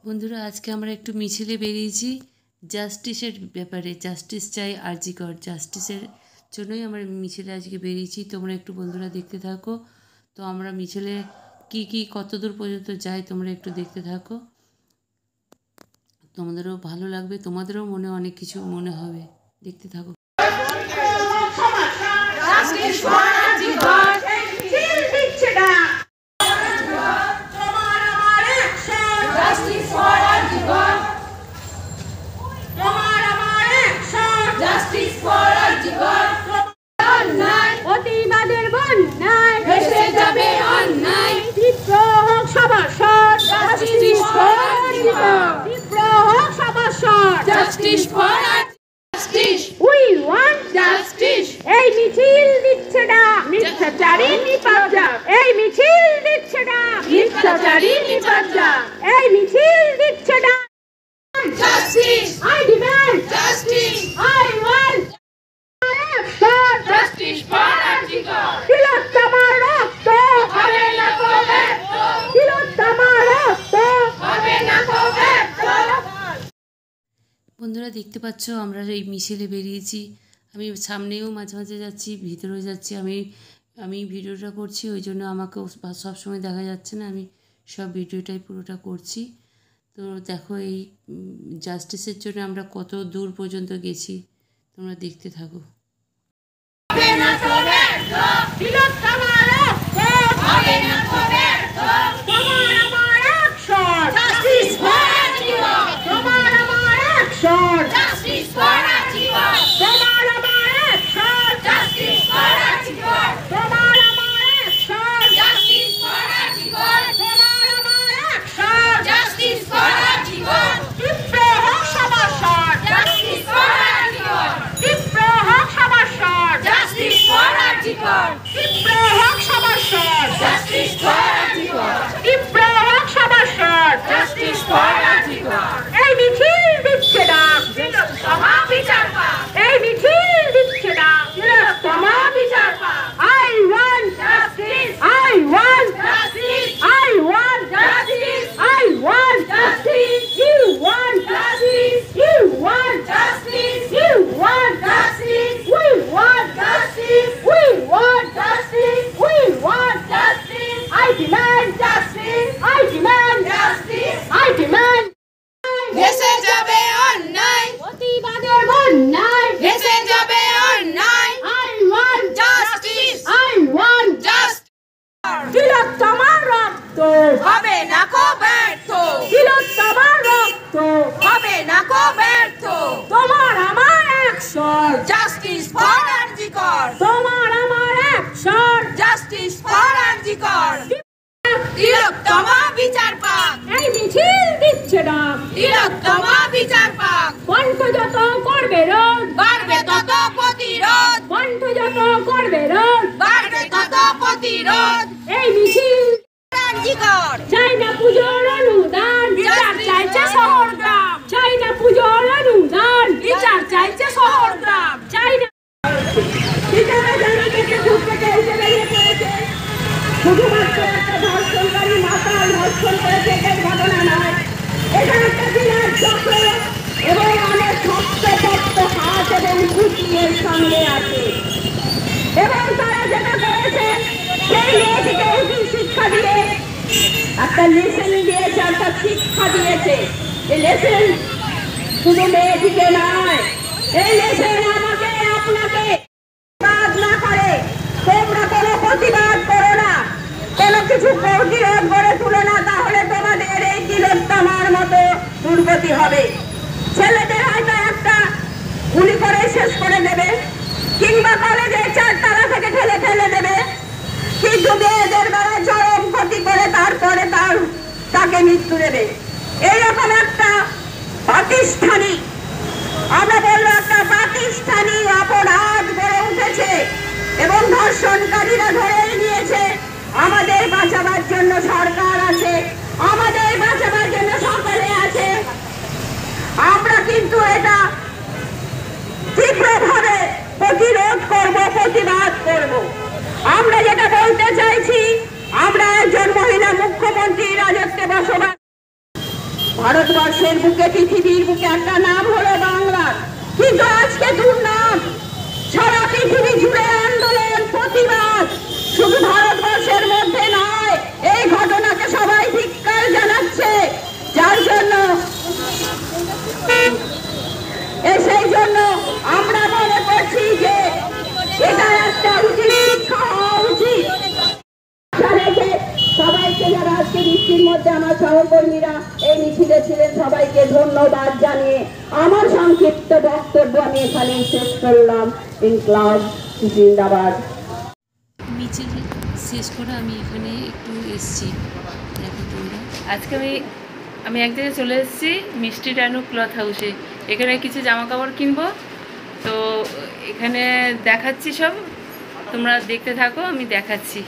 বন্ধুরা আজকে আমরা একটু মিছিলে বেরিয়েছি জাস্টিসের ব্যাপারে। জাস্টিস চাই, আরজি কর, জাস্টিসের জন্যই আমরা মিছিলে আজকে বেরিয়েছি। তোমরা একটু বন্ধুরা দেখতে থাকো। তো আমরা মিছিলে কি কত দূর পর্যন্ত যাই তোমরা একটু দেখতে থাকো, তোমাদেরও ভালো লাগবে, তোমাদেরও মনে অনেক কিছু মনে হবে। দেখতে থাকো। Justice for us. Justice. We want justice. এই মিছিল দিচ্ছে না মিথ্যাচারী নিপাজ্জা। এই মিছিল দিচ্ছে না মিথ্যাচারী নিপাজ্জা। এই মিছিল দিচ্ছে না। Justice. I demand justice. I want justice for Arjikar. তিলোত্তমার রক্ত হবে না কো ব্যর্থ। তিলোত্তমার রক্ত হবে না কো ব্যর্থ। বন্ধুরা দেখতে পাচ্ছ আমরা এই মিছিলে বেরিয়েছি। আমি সামনেও মাঝে মাঝে যাচ্ছি, ভিতরেও যাচ্ছি। আমি ভিডিওটা করছি, ওই জন্য আমাকেও সবসময় দেখা যাচ্ছে না। আমি সব ভিডিওটাই পুরোটা করছি। তো দেখো এই জাস্টিসের জন্য আমরা কত দূর পর্যন্ত গেছি, তোমরা দেখতে থাকো। Justice for Arjikar. Tomar amar action. Justice for Arjikar. Tomar amar action. Justice for Arjikar. Tomar amar action. Justice for Arjikar. Tifre hok samashar. Justice for Arjikar. Tifre hok samashar. Justice for Arjikar. Tifre hok samashar. Justice for Arjikar. Tifre hok samashar. Justice for Arjikar. এই মিছিল দিচ্ছে না তিলোত্তমা বিচার পাক। এই মিছিল দিচ্ছে না তিলোত্তমা বিচার পাক। I want justice. I want justice. I want justice. I want justice. You want justice. You want justice. You want justice. We want justice. We want justice. We want justice. I demand justice. I demand justice. I demand. ভেসে যাবে অন্যায়, প্রতিবাদের বন্যায় ভেসে যাবে অন্যায়। I want justice. I want justice. তিলোত্তমার রক্ত হবে না কো ব্যর্থ। তিলোত্তমার রক্ত হবে না কো ব্যর্থ। তোমার আমার অ্যাকশন জাস্টিস ফর আরজিকর। তোমার আমার অ্যাকশন জাস্টিস ফর আরজিকর। তিলোত্তমা বিচার পাক। এই মিছিল দিচ্ছে না তিলোত্তমা বিচার পাক। কণ্ঠ যত করবে রোধ বাড়বে তত প্রতিরোধ। কণ্ঠ যত করবে রোধ বাড়বে তত প্রতিরোধ। এই মিছিল আরজিকর। চাই না পুজোর অনুদান, বিচার চাইছে শহর গ্রাম। চাই না পুজোর অনুদান, বিচার চাইছে শহর গ্রাম। চাই না বিচারে জানি কেটে ঢুকতে চাইছে বেরিয়ে পড়েছে। শুধুমাত্র একটা ধর্ষণকারী মাতাল ধর্ষণ করেছে এই ঘটনা নয়। এটা একটা দিনের চক্র এবং অনেক শক্ত হাত এবং কুটির সঙ্গে আছে। এবং তারা যেটা করেছে সেই মেয়েটিকে উচিত শিক্ষা দিয়ে একটা লেসেন দিয়েছে, একটা শিক্ষা দিয়েছে। এই লেসেন শুধু মেয়েটিকে নয়, এই লেসেন আমাকে আপনাকে কাজ না করে তোমরা কোনো প্রতিবাদ করো না, কোনো কিছু প্রতিরোধ করে তুলো না, তাহলে তোমাদের এই তিলোত্তমার মতো দুর্গতি হবে। ছেলেদের হয়তো একটা গুলি করে শেষ করে দেবে, কিংবা কলেজে চারতলা থেকে ঠেলে দেবে, কিন্তু মেয়েদের দ্বারা চরম ক্ষতি করে তারপরে তাকে মৃত্যু দেবে। এইরকম একটা পাকিস্তানি, আমরা বলবো একটা পাকিস্তানি অপরাধ গড়ে উঠেছে এবং ধর্ষণকারীরা ধরে নিয়েছে। আমাদের বাঁচাবার জন্য সরকার আছে, আমাদের বাঁচাবার জন্য সকলে আছে। আমরা কিন্তু এটা তীব্রভাবে প্রতিরোধ করব, প্রতিবাদ করব। আমরা যেটা বলতে চাইছি, আমরা একজন মহিলা মুখ্যমন্ত্রী রাজত্বে বসবাস ভারতবর্ষের বুকে, পৃথিবীর বুকে একটা নাম হলো বাংলা, কিন্তু আজকে দুর্নাম। সারা পৃথিবী জুড়ে আন্দোলন, প্রতিবাদ, শুধু ভারতবর্ষের মধ্যে নয়। এই ঘটনাকে সবাই ধিক্কার জানাচ্ছে, যার জন্য সেই জন্য আমরা মনে করছি যে এটা একটা উচিত শিক্ষা হওয়া উচিত। সবাইকে, যারা আজকে বৃষ্টির মধ্যে আমার সহকর্মীরা এই মিছিলে ছিলেন, সবাইকে ধন্যবাদ জানিয়ে আমার সংক্ষিপ্ত বক্তব্য আমি এখানে শেষ করলাম। ইনকলাব জিন্দাবাদ। মিছিল শেষ করে আমি এখানে একটু এসছি, দেখো তোমরা। আজকে আমি এক জায়গায় চলে এসেছি, মিষ্টি ডানু ক্লথ হাউসে। এখানে কিছু জামা কাপড় কিনবো, তো এখানে দেখাচ্ছি সব, তোমরা দেখতে থাকো, আমি দেখাচ্ছি।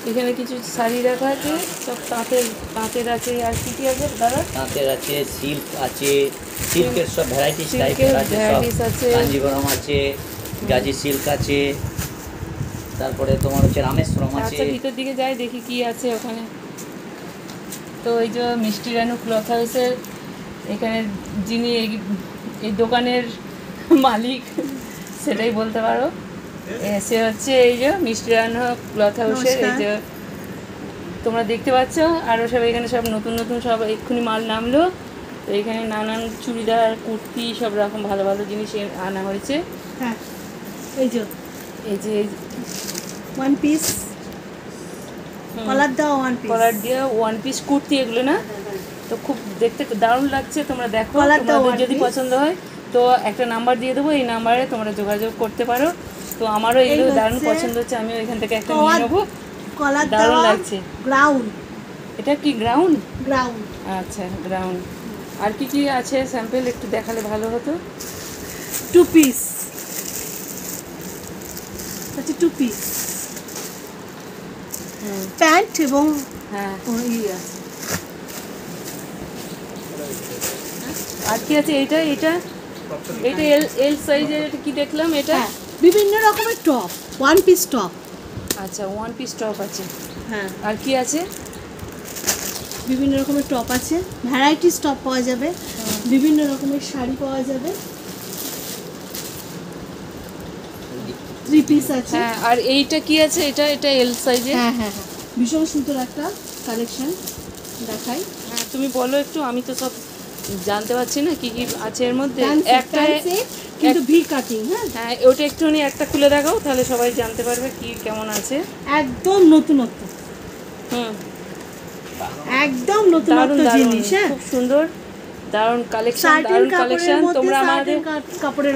এখানে কিছু শাড়ি রাখা আছে, সব তাঁতের আছে। আর কি কি আছে দাদা? তাঁতের আছে, সিল্ক আছে, সিল্কের সব ভ্যারাইটিস টাইপের আছে, সব কাঞ্জিবরম আছে, গাজি সিল্ক আছে, তারপরে তোমার হচ্ছে রামেশ্বরম আছে। আচ্ছা, ভিতর দিকে যাই, দেখি কি আছে ওখানে। তো এই যে মিষ্টি রানু ক্লথ হাউসের এখানে যিনি এই দোকানের মালিক, সেটাই বলতে পারো। সে হচ্ছে এই যে মিষ্টি রানু ক্লথ হাউসের। এই যে তোমরা দেখতে পাচ্ছ, আরও সব এখানে সব নতুন নতুন সব এক্ষুনি মাল নামলো। তো এখানে নানান চুড়িদার, কুর্তি, সব রকম ভালো ভালো জিনিস আনা হয়েছে। হ্যাঁ, এই যে ওয়ান পিস, কলার দেওয়া ওয়ান পিস, কলার দিয়ে ওয়ান পিস কুর্তি, এগুলো না? তো খুব দেখতে দারুণ লাগছে, তোমরা দেখো। তোমাদের যদি পছন্দ হয় তো একটা নাম্বার দিয়ে দেবো, এই নাম্বারে তোমরা যোগাযোগ করতে পারো। তো আমারও এগুলো দারুণ পছন্দ হচ্ছে, আমিও এখান থেকে একটা নিয়ে নেবো। দারুণ লাগছে। গ্রাউন্ড, এটা কি গ্রাউন্ড? গ্রাউন্ড, আচ্ছা, গ্রাউন্ড। আর কি কি আছে স্যাম্পল একটু দেখালে ভালো হতো। টু পিস, আচ্ছা টু পিস প্যান্ট এবং হ্যাঁ, ইয়ে। আর কি আছে? এটা এটা এটা এল সাইজের। এটা কি দেখলাম? এটা বিভিন্ন রকমের টপ, ওয়ান পিস টপ। আচ্ছা, ওয়ান পিস টপ আছে। হ্যাঁ, আর কি আছে? বিভিন্ন রকমের টপ আছে, ভ্যারাইটিস টপ পাওয়া যাবে, বিভিন্ন রকমের শাড়ি পাওয়া যাবে, থ্রি পিস আছে। হ্যাঁ, আর এইটা কি আছে? এটা এটা এল সাইজের। হ্যাঁ হ্যাঁ হ্যাঁ, ভীষণ সুন্দর একটা কালেকশন দেখাই। হ্যাঁ, তুমি বলো একটু, আমি তো সব জানতে পারছি না কি কি আছে এর মধ্যে। একটা কিন্তু ভি কাটিং। হ্যাঁ, ওটা একটুখানি একটা খুলে দেখাও, তাহলে সবাই জানতে পারবে কি কেমন আছে। একদম নতুনত্ব, হুম, একদম নতুনত্ব জিনিস। হ্যাঁ, খুব সুন্দর, দারুণ কালেকশন, দারুণ কালেকশন। তোমরা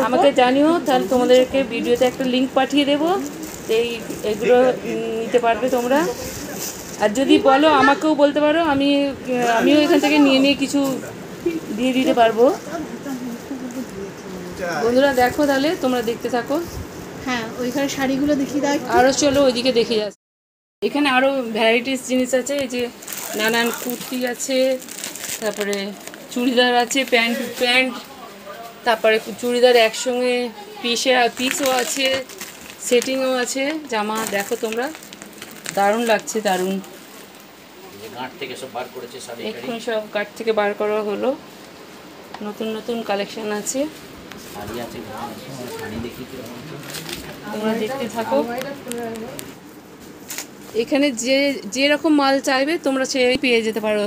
আমাকে জানিও, তাহলে তোমাদেরকে ভিডিওতে একটা লিঙ্ক পাঠিয়ে দেবো, এগুলো নিতে পারবে তোমরা। আর যদি বলো আমাকেও বলতে পারো, আমিও এখান থেকে নিয়ে কিছু দিয়ে দিতে পারবো। বন্ধুরা দেখো, তাহলে তোমরা দেখতে থাকো। হ্যাঁ, ওইখানে শাড়িগুলো দেখিয়ে দাও। আরও চলো ওইদিকে দেখে যাচ্ছে। এখানে আরও ভ্যারাইটিস জিনিস আছে। এই যে নানান কুর্তি আছে, তারপরে চুড়িদার আছে, প্যান্ট, তারপরে চুড়িদার একসঙ্গে পিসও আছে, সেটিংও আছে জামা। দেখো তোমরা, দারুণ লাগছে, দারুণ। গাঁট থেকে সব বার করেছে, এখন সব গাঁট থেকে বার করা হলো, নতুন নতুন কালেকশন আছে। শাড়ি আছে, শাড়ি দেখি তোমরা দেখতে থাকো। এখানে যে রকম মাল চাইবে তোমরা সেই পেয়ে যেতে পারো।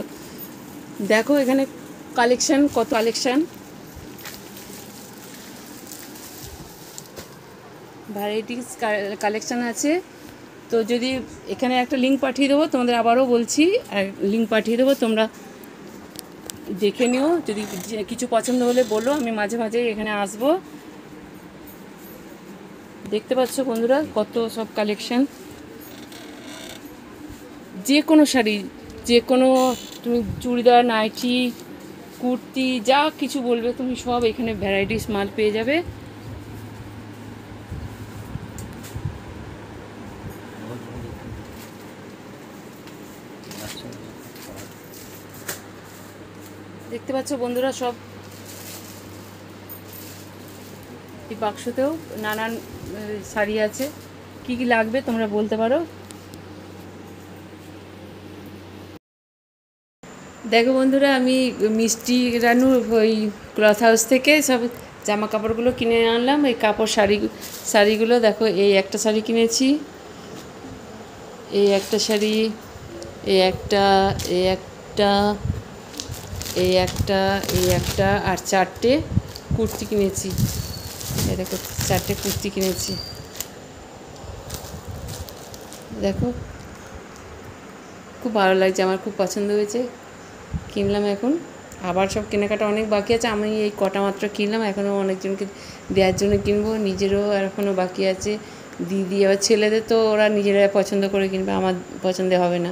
দেখো এখানে কালেকশন, কত কালেকশন, ভ্যারাইটিস কালেকশন আছে। তো যদি এখানে একটা লিঙ্ক পাঠিয়ে দেবো তোমাদের, আবারও বলছি, লিঙ্ক পাঠিয়ে দেবো, তোমরা দেখে নিও। যদি কিছু পছন্দ হলে বলো, আমি মাঝে মাঝে এখানে আসবো। দেখতে পাচ্ছ বন্ধুরা কত সব কালেকশন, যে কোনো শাড়ি, যে কোনো তুমি চুড়িদার, নাইটি, কুর্তি, যা কিছু বলবে তুমি সব এখানে ভ্যারাইটিস মাল পেয়ে যাবে। দেখতে পাচ্ছ বন্ধুরা, সব এই বাক্সতেও নানান শাড়ি আছে। কি কি লাগবে তোমরা বলতে পারো। দেখো বন্ধুরা, আমি মিষ্টি রানুর ওই ক্লথ হাউস থেকে সব জামা কাপড়গুলো কিনে আনলাম। এই কাপড় শাড়িগুলো দেখো, এই একটা শাড়ি কিনেছি, এই একটা শাড়ি, এই একটা, এই একটা, এই একটা, এই একটা, আর 4টে কুর্তি কিনেছি। এই দেখো 4টে কুর্তি কিনেছি, দেখো খুব ভালো লাগছে, আমার খুব পছন্দ হয়েছে, কিনলাম। এখন আবার সব কেনাকাটা অনেক বাকি আছে, আমি এই কটা মাত্র কিনলাম, এখনও অনেকজনকে দেওয়ার জন্য কিনবো, নিজেরও এখনও বাকি আছে। দিদি আবার ছেলেদের তো ওরা নিজেরা পছন্দ করে কিনবে, আমার পছন্দে হবে না।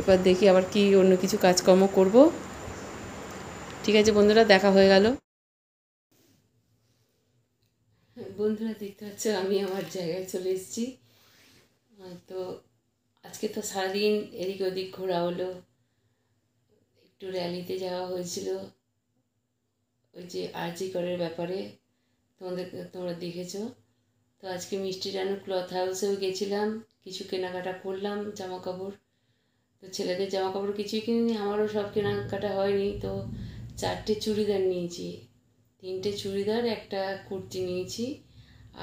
এবার দেখি আবার কি অন্য কিছু কাজকর্ম করব। ঠিক আছে বন্ধুরা, দেখা হয়ে গেল। বন্ধুরা দেখতে পাচ্ছ আমি আমার জায়গায় চলে এসেছি। তো আজকে তো সারাদিন এদিক ওদিক ঘোরা হলো, একটু র্যালিতে যাওয়া হয়েছিল, ওই যে আরজি করের ব্যাপারে তোমরা দেখেছো। তো আজকে মিষ্টি রানুর ক্লথ হাউসেও গেছিলাম, কিছু কেনাকাটা করলাম জামা কাপড়। তো ছেলেদের জামা কাপড় কিছুই কিনিনি, আমারও সব কেনাকাটা হয়নি। তো 4টে চুড়িদার নিয়েছি, 3টে চুড়িদার, একটা কুর্তি নিয়েছি,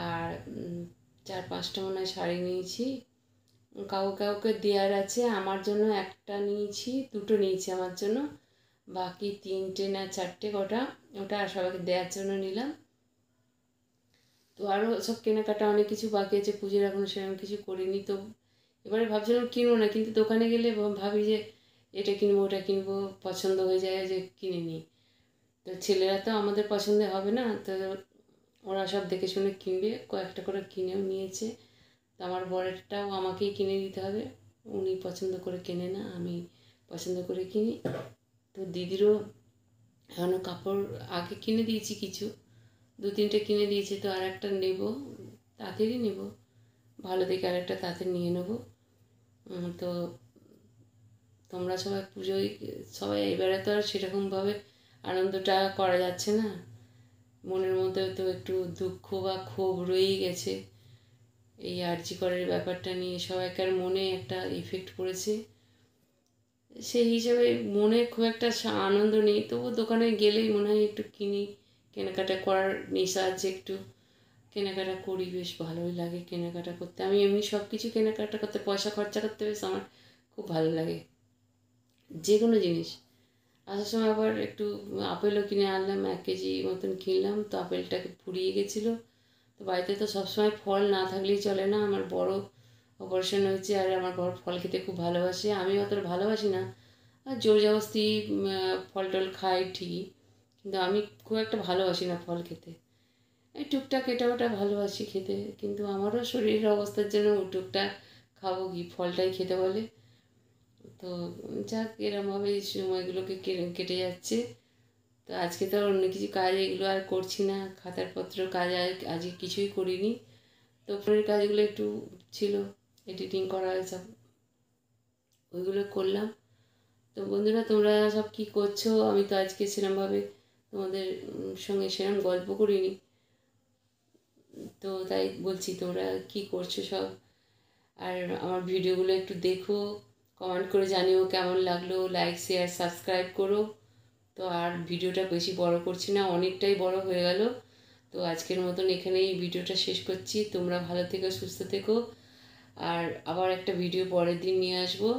আর 4-5টা মনে হয় শাড়ি নিয়েছি। কাউকে দেওয়ার আছে, আমার জন্য একটা নিয়েছি, 2টো নিয়েছি আমার জন্য, বাকি 3টে না 4টে কটা ওটা সবাইকে দেওয়ার জন্য নিলাম। তো আরও সব কেনাকাটা অনেক কিছু বাকি আছে, পুজোর এখনও সেরকম কিছু করিনি। তো এবারে ভাবছিলাম কিনবো না, কিন্তু দোকানে গেলে ভাবি যে এটা কিনবো ওটা কিনবো, পছন্দ হয়ে যায় যে কিনে নিই। তো ছেলেরা তো আমাদের পছন্দে হবে না, তো ওরা সব দেখে শুনে কিনবে, কয়েকটা করে কিনেও নিয়েছে। তো আমার বরেরটাও আমাকেই কিনে দিতে হবে, উনি পছন্দ করে কেনে না, আমি পছন্দ করে কিনি। তো দিদিরও এখনও কাপড় আগে কিনে দিয়েছি, কিছু 2-3টে কিনে দিয়েছি। তো আর একটা নেবো, তাঁতেরই নেব, ভালো দেখে আর একটা তাঁতের নিয়ে নেবো। তো তোমরা সবাই পুজোয় সবাই, এবারে তো আর সেরকমভাবে আনন্দটা করা যাচ্ছে না, মনের মধ্যে তো একটু দুঃখ বা ক্ষোভ রয়েই গেছে। এই আরজি করের ব্যাপারটা নিয়ে সবাইকার মনে একটা ইফেক্ট পড়েছে, সেই হিসাবে মনে খুব একটা আনন্দ নেই। তবু দোকানে গেলেই মনে হয় একটু কিনি, কেনাকাটা করার নেশা আছে, একটু কেনাকাটা করি, বেশ ভালোই লাগে কেনাকাটা করতে। আমি এমনি সব কিছু কেনাকাটা করতে, পয়সা খরচা করতে বেশ আমার খুব ভালো লাগে, যে কোনো জিনিস। আসার সময় আবার একটু আপেলও কিনে আনলাম, 1 কেজি মতন কিনলাম। তো আপেলটাকে ফুরিয়ে গেছিলো। তো বাড়িতে তো সবসময় ফল না থাকলেই চলে না, আমার বড় অপারেশন হয়েছে, আর আমার বড় ফল খেতে খুব ভালোবাসে, আমি অতটা ভালোবাসি না, আর জোর জবরদস্তি ফল টল খাই ঠিকই, কিন্তু আমি খুব একটা ভালোবাসি না ফল খেতে। এই টুকটাক এটা ওটা ভালোবাসি খেতে, কিন্তু আমারও শরীরের অবস্থার জন্য টুকটাক খাবো কি, ফলটাই খেতে বলে। তো যাক, এরমভাবে এই সময়গুলোকে কেটে যাচ্ছে। তো আজকে তো আর অন্য কিছু কাজ এগুলো আর করছি না, খাতার পত্র কাজ আজকে কিছুই করিনি। তো ফোনের কাজগুলো একটু ছিল, এডিটিং করা সব, ওইগুলো করলাম। তো বন্ধুরা তোমরা সব কী করছো, আমি তো আজকে সেরমভাবে তোমাদের সঙ্গে সেরম গল্প করিনি, তো তাই বলছি তোমরা কী করছো সব। আর আমার ভিডিওগুলো একটু দেখো, কমেন্ট করে জানিও কেমন লাগলো, লাইক শেয়ার সাবস্ক্রাইব করো। তো আর ভিডিওটা বেশি বড় করছি না, অনেকটাই বড় হয়ে গেল। তো আজকের মতন এখানেই ভিডিওটা শেষ করছি। তোমরা ভালো থেকো, সুস্থ থেকো, আর আবার একটা ভিডিও পরের দিন নিয়ে আসবো।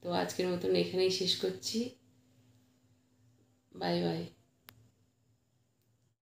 তো আজকের মতন এখানেই শেষ করছি, বাই বাই।